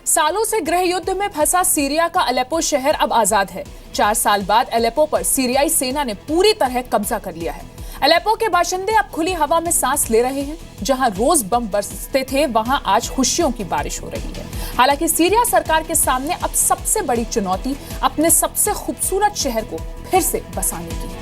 सालों से गृह युद्ध में फंसा सीरिया का अलेप्पो शहर अब आजाद है। 4 साल बाद अलेप्पो पर सीरियाई सेना ने पूरी तरह कब्जा कर लिया है। अलेप्पो के बाशिंदे अब खुली हवा में सांस ले रहे हैं। जहां रोज बम बरसते थे, वहां आज खुशियों की बारिश हो रही है। हालांकि सीरिया सरकार के सामने अब सबसे बड़ी चुनौती अपने सबसे खूबसूरत शहर को फिर से बसाने की है।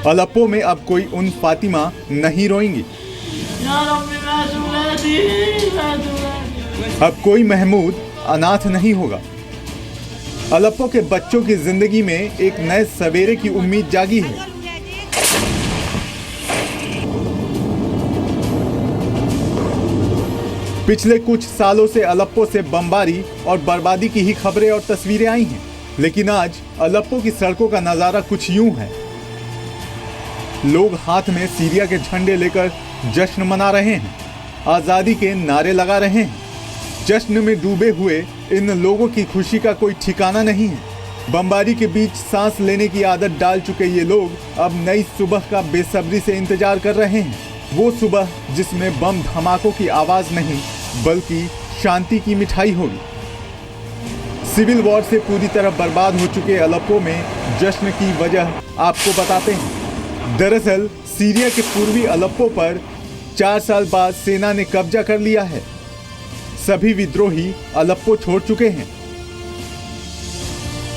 अलेप्पो में अब कोई उन फातिमा नहीं रोएंगी। अब कोई महमूद अनाथ नहीं होगा। अलेप्पो के बच्चों की जिंदगी में एक नए सवेरे की उम्मीद जागी है। पिछले कुछ सालों से अलेप्पो से बमबारी और बर्बादी की ही खबरें और तस्वीरें आई हैं, लेकिन आज अलेप्पो की सड़कों का नजारा कुछ यूं है। लोग हाथ में सीरिया के झंडे लेकर जश्न मना रहे हैं, आजादी के नारे लगा रहे हैं। जश्न में डूबे हुए इन लोगों की खुशी का कोई ठिकाना नहीं है। बमबारी के बीच सांस लेने की आदत डाल चुके ये लोग अब नई सुबह का बेसब्री से इंतजार कर रहे हैं। वो सुबह जिसमें बम धमाकों की आवाज नहीं बल्कि शांति की मिठाई होगी। सिविल वॉर से पूरी तरह बर्बाद हो चुके अलेप्पो में जश्न की वजह आपको बताते हैं। दरअसल सीरिया के पूर्वी अलेप्पो पर 4 साल बाद सेना ने कब्जा कर लिया है। सभी विद्रोही अलेप्पो छोड़ चुके हैं।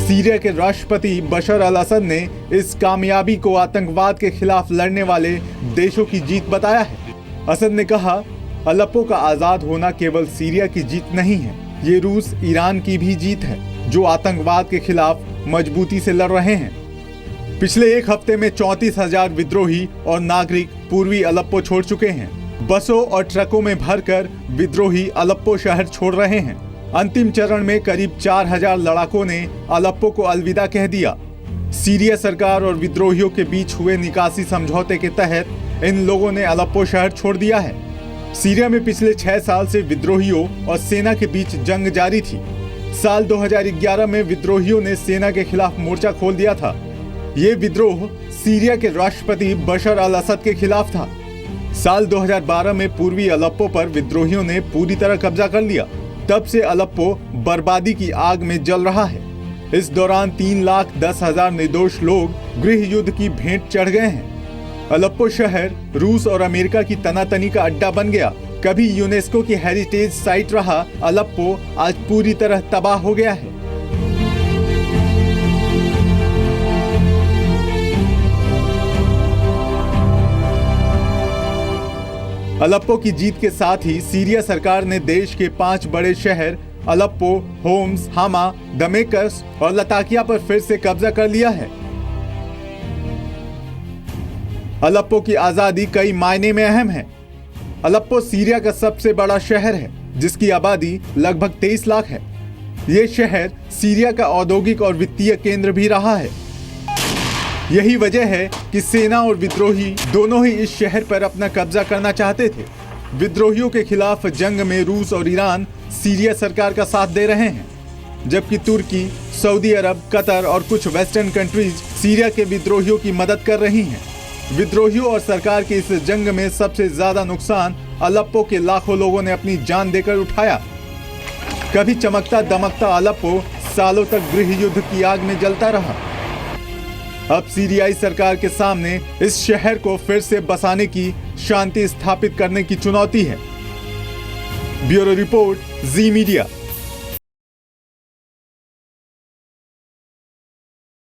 सीरिया के राष्ट्रपति बशर अल असद ने इस कामयाबी को आतंकवाद के खिलाफ लड़ने वाले देशों की जीत बताया है। असद ने कहा, अलेप्पो का आजाद होना केवल सीरिया की जीत नहीं है, ये रूस ईरान की भी जीत है, जो आतंकवाद के खिलाफ मजबूती से लड़ रहे हैं। पिछले एक हफ्ते में 34,000 विद्रोही और नागरिक पूर्वी अलेप्पो छोड़ चुके हैं। बसों और ट्रकों में भरकर विद्रोही अलेप्पो शहर छोड़ रहे हैं। अंतिम चरण में करीब 4,000 लड़ाकों ने अलेप्पो को अलविदा कह दिया। सीरिया सरकार और विद्रोहियों के बीच हुए निकासी समझौते के तहत इन लोगों ने अलेप्पो शहर छोड़ दिया है। सीरिया में पिछले 6 साल से विद्रोहियों और सेना के बीच जंग जारी थी। साल 2011 में विद्रोहियों ने सेना के खिलाफ मोर्चा खोल दिया था। ये विद्रोह सीरिया के राष्ट्रपति बशर अल असद के खिलाफ था। साल 2012 में पूर्वी अलेप्पो पर विद्रोहियों ने पूरी तरह कब्जा कर लिया। तब से अलेप्पो बर्बादी की आग में जल रहा है। इस दौरान 3,10,000 निर्दोष लोग गृह युद्ध की भेंट चढ़ गए हैं। अलेप्पो शहर रूस और अमेरिका की तनातनी का अड्डा बन गया। कभी यूनेस्को की हेरिटेज साइट रहा अलेप्पो आज पूरी तरह तबाह हो गया है। अलेप्पो की जीत के साथ ही सीरिया सरकार ने देश के 5 बड़े शहर अलेप्पो, होम्स, हामा, दमेस्कस और लताकिया पर फिर से कब्जा कर लिया है। अलेप्पो की आजादी कई मायने में अहम है। अलेप्पो सीरिया का सबसे बड़ा शहर है, जिसकी आबादी लगभग 23 लाख है। ये शहर सीरिया का औद्योगिक और वित्तीय केंद्र भी रहा है। यही वजह है कि सेना और विद्रोही दोनों ही इस शहर पर अपना कब्जा करना चाहते थे। विद्रोहियों के खिलाफ जंग में रूस और ईरान सीरिया सरकार का साथ दे रहे हैं, जबकि तुर्की, सऊदी अरब, कतर और कुछ वेस्टर्न कंट्रीज सीरिया के विद्रोहियों की मदद कर रही हैं। विद्रोहियों और सरकार की इस जंग में सबसे ज्यादा नुकसान अलेप्पो के लाखों लोगों ने अपनी जान देकर उठाया। कभी चमकता दमकता अलेप्पो सालों तक गृह युद्ध की आग में जलता रहा। अब सीरियाई सरकार के सामने इस शहर को फिर से बसाने की, शांति स्थापित करने की चुनौती है। ब्यूरो रिपोर्ट, जी मीडिया।